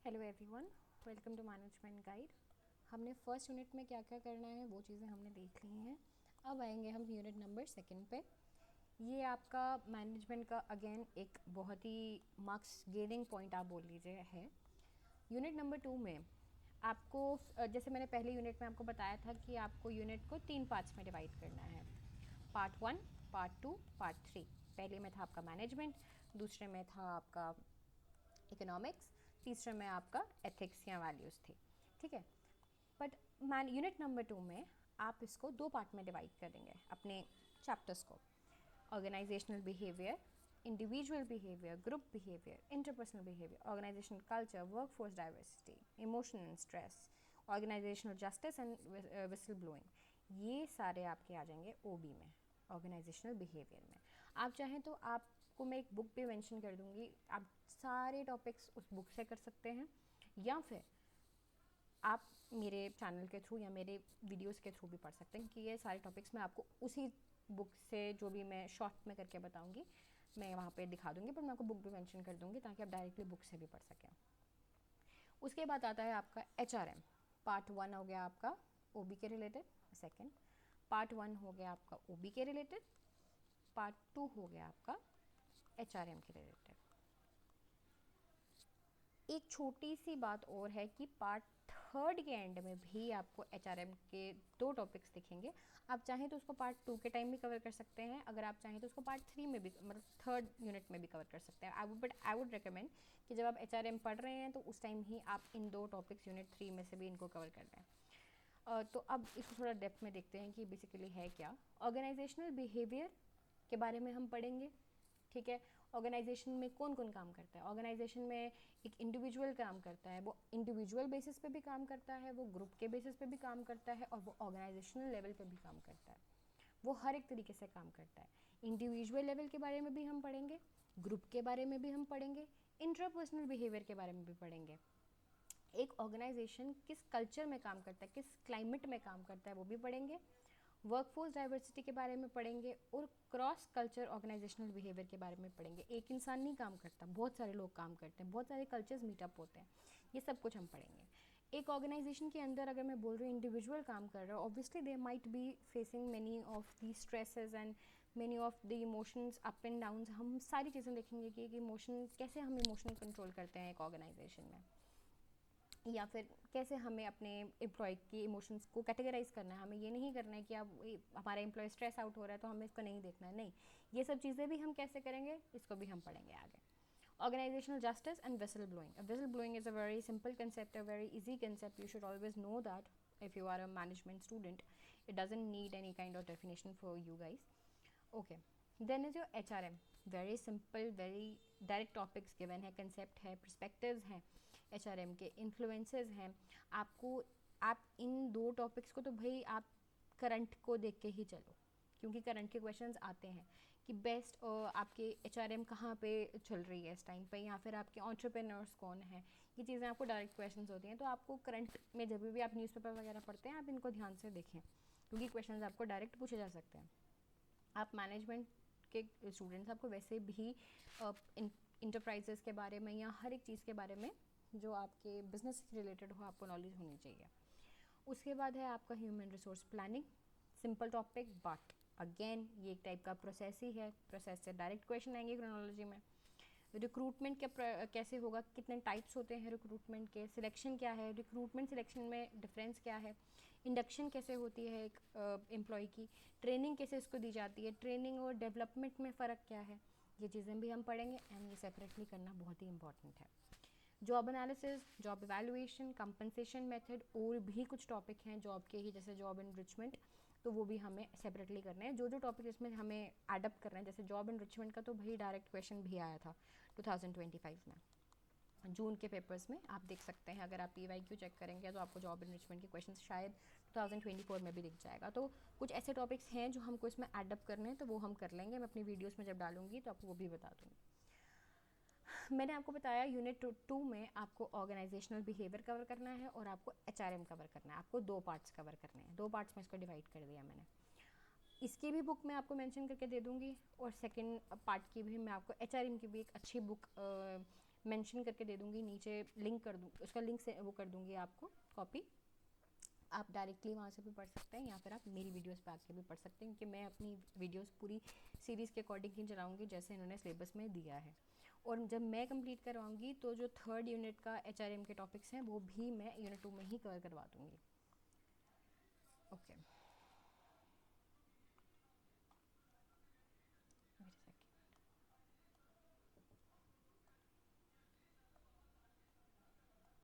Hello everyone, welcome to management guide. हमने first unit में क्या क्या करना है वो चीज़ें हमने देख ली हैं। अब आएंगे हम यूनिट नंबर सेकंड पे। ये आपका मैनेजमेंट का अगेन एक बहुत ही मार्क्स गेनिंग पॉइंट आप बोल लीजिए है। यूनिट नंबर 2 में आपको जैसे मैंने पहले यूनिट में आपको बताया था कि आपको यूनिट को 3 पार्ट्स में डिवाइड करना है। Part 1, part 2, part 3। पहले में था आपका मैनेजमेंट, दूसरे में था आपका इकोनॉमिक्स, तीसरे में आपका एथिक्स या वैल्यूज़ थी। ठीक है, बट मैन यूनिट नंबर 2 में आप इसको 2 पार्ट में डिवाइड करेंगे अपने चैप्टर्स को। Organisational behaviour, individual behaviour, group behaviour, interpersonal behaviour, organisational culture, workforce diversity, emotion and stress, organisational justice and whistle blowing. ये सारे आपके आ जाएंगे ओबी में, ऑर्गेनाइजेशनल बिहेवियर में। आप चाहें तो आपको मैं एक बुक भी मेंशन कर दूंगी, आप सारे टॉपिक्स उस बुक से कर सकते हैं, या फिर आप मेरे चैनल के थ्रू या मेरे वीडियोस के थ्रू भी पढ़ सकते हैं कि ये सारे टॉपिक्स मैं आपको उसी बुक से जो भी मैं शॉर्ट में करके बताऊंगी मैं वहाँ पे दिखा दूंगी, पर मैं आपको बुक भी मेंशन कर दूंगी ताकि आप डायरेक्टली बुक से भी पढ़ सकें। उसके बाद आता है आपका HRM। पार्ट 1 हो गया आपका OB के रिलेटेड, सेकेंड पार्ट 1 हो गया आपका OB के रिलेटेड, पार्ट 2 हो गया आपका HRM के रिलेटेड। एक छोटी सी बात और है कि पार्ट 3 के एंड में भी आपको HRM के 2 टॉपिक्स दिखेंगे। आप चाहें तो उसको पार्ट 2 के टाइम भी कवर कर सकते हैं, अगर आप चाहें तो उसको पार्ट 3 में भी, मतलब 3rd यूनिट में भी कवर कर सकते हैं। आई वुड रिकमेंड कि जब आप HRM पढ़ रहे हैं तो उस टाइम ही आप इन 2 टॉपिक्स यूनिट 3 में से भी इनको कवर कर लें। तो अब इसको थोड़ा डेप्थ में देखते हैं कि बेसिकली है क्या। ऑर्गेनाइजेशनल बिहेवियर के बारे में हम पढ़ेंगे। ठीक है, ऑर्गेनाइजेशन में कौन कौन काम करता है। ऑर्गेनाइजेशन में एक इंडिविजुअल काम करता है, वो इंडिविजुअल बेसिस पे भी काम करता है, वो ग्रुप के बेसिस पे भी काम करता है, और वो ऑर्गेनाइजेशनल लेवल पे भी काम करता है। वो हर एक तरीके से काम करता है। इंडिविजुअल लेवल के बारे में भी हम पढ़ेंगे, ग्रुप के बारे में भी हम पढ़ेंगे, इंट्रापर्सनल बिहेवियर के बारे में भी पढ़ेंगे। एक ऑर्गेनाइजेशन किस कल्चर में काम करता है, किस क्लाइमेट में काम करता है, वो भी पढ़ेंगे। वर्कफोर्स डाइवर्सिटी के बारे में पढ़ेंगे और क्रॉस कल्चर ऑर्गेनाइजेशनल बिहेवियर के बारे में पढ़ेंगे। एक इंसान नहीं काम करता, बहुत सारे लोग काम करते हैं, बहुत सारे कल्चर्स मीटअप होते हैं, ये सब कुछ हम पढ़ेंगे। एक ऑर्गेनाइजेशन के अंदर अगर मैं बोल रही हूँ इंडिविजुअल काम कर रहा है, obviously they might be facing many of the stresses and many of the emotions up and downs. हम सारी चीज़ें देखेंगे कि इमोशन कैसे हम इमोशन कंट्रोल करते हैं एक ऑर्गेनाइजेशन में, या फिर कैसे हमें अपने एम्प्लॉय के इमोशंस को कैटेगराइज करना है। हमें ये नहीं करना है कि अब हमारा एम्प्लॉय स्ट्रेस आउट हो रहा है तो हमें इसको नहीं देखना है, नहीं। ये सब चीज़ें भी हम कैसे करेंगे, इसको भी हम पढ़ेंगे आगे। Organizational justice and whistleblowing. Whistleblowing is a very simple concept, a very easy concept. You should always know that if you are a management student. It doesn't need any kind of definition for you guys. Okay. Then is your HRM. Very simple, very direct topics given है, concept है, perspectives हैं, HRM के influences हैं। आपको आप इन 2 topics को तो भाई आप करंट को देख के ही चलो, क्योंकि करंट के क्वेश्चंस आते हैं कि बेस्ट आपके HRM कहाँ पे चल रही है इस टाइम पे, या फिर आपके एंटरप्रेन्योर्स कौन है। ये चीज़ें आपको डायरेक्ट क्वेश्चंस होती हैं, तो आपको करंट में जब भी आप न्यूज़पेपर वगैरह पढ़ते हैं आप इनको ध्यान से देखें, क्योंकि क्वेश्चंस आपको डायरेक्ट पूछे जा सकते हैं। आप मैनेजमेंट के स्टूडेंट्स, आपको वैसे भी इंटरप्राइजेस के बारे में या हर एक चीज़ के बारे में जो आपके बिजनेस से रिलेटेड हो आपको नॉलेज होनी चाहिए। उसके बाद है आपका human resource planning. Simple topic, but again ये एक टाइप का प्रोसेस ही है, प्रोसेस से डायरेक्ट क्वेश्चन आएंगे क्रोनोलॉजी में। रिक्रूटमेंट कैसे होगा, कितने टाइप्स होते हैं रिक्रूटमेंट के, सिलेक्शन क्या है, रिक्रूटमेंट सिलेक्शन में डिफरेंस क्या है, इंडक्शन कैसे होती है एक एम्प्लॉय की, ट्रेनिंग कैसे इसको दी जाती है, ट्रेनिंग और डेवलपमेंट में फ़र्क क्या है, ये चीज़ें भी हम पढ़ेंगे। एंड ये सेपरेटली करना बहुत ही इंपॉर्टेंट है। Job analysis, job evaluation, compensation method, और भी कुछ टॉपिक हैं जॉब के ही, जैसे जॉब एनरिचमेंट, तो वो भी हमें सेपरेटली करने हैं। जो जो टॉपिक इसमें हमें एडअप करना है, जैसे जॉब एनरिचमेंट का तो भाई डायरेक्ट क्वेश्चन भी आया था 2025 में, जून के पेपर्स में आप देख सकते हैं। अगर आप PYQ चेक करेंगे तो आपको जॉब एनरिचमेंट के क्वेश्चन शायद 2024 में भी दिख जाएगा। तो कुछ ऐसे टॉपिक्स हैं जो हमको इसमें एडअप करने हैं, तो वो हम कर लेंगे। मैं अपनी वीडियोस में जब डालूंगी तो आपको वो भी बता दूँगी। मैंने आपको बताया यूनिट 2 में आपको ऑर्गेनाइजेशनल बिहेवियर कवर करना है और आपको HRM कवर करना है। आपको 2 पार्ट्स कवर करने हैं, 2 पार्ट्स में इसको डिवाइड कर दिया मैंने। इसकी भी बुक मैं आपको मेंशन करके दे दूंगी, और सेकंड पार्ट की भी मैं आपको HRM की भी एक अच्छी बुक मेंशन करके दे दूँगी, नीचे लिंक कर दूँ, उसका लिंक से वो कर दूँगी आपको कॉपी, आप डायरेक्टली वहाँ से भी पढ़ सकते हैं या फिर आप मेरी वीडियोस पे आके भी पढ़ सकते हैं, क्योंकि मैं अपनी वीडियोस पूरी सीरीज़ के अकॉर्डिंग ही चलाऊँगी जैसे इन्होंने सिलेबस में दिया है। और जब मैं कंप्लीट करवाऊँगी तो जो 3rd यूनिट का HRM के टॉपिक्स हैं वो भी मैं यूनिट 2 में ही कवर करवा दूँगी। ओके।